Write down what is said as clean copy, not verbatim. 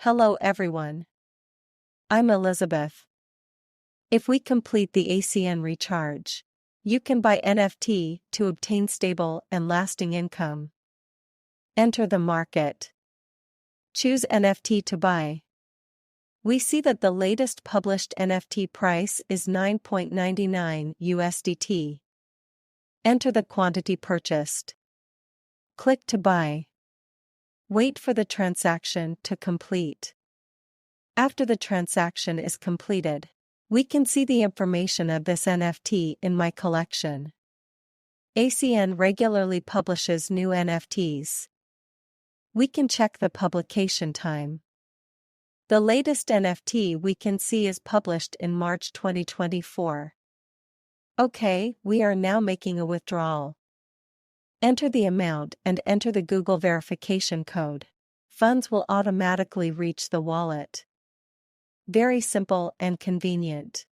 Hello everyone. I'm Elizabeth. If we complete the ACN recharge, you can buy NFT to obtain stable and lasting income. Enter the market. Choose NFT to buy. We see that the latest published NFT price is 9.99 USDT. Enter the quantity purchased. Click to buy. Wait for the transaction to complete. After the transaction is completed, we can see the information of this NFT in my collection. ACN regularly publishes new NFTs. We can check the publication time. The latest NFT we can see is published in March 2024. Okay, we are now making a withdrawal. Enter the amount and enter the Google verification code. Funds will automatically reach the wallet. Very simple and convenient.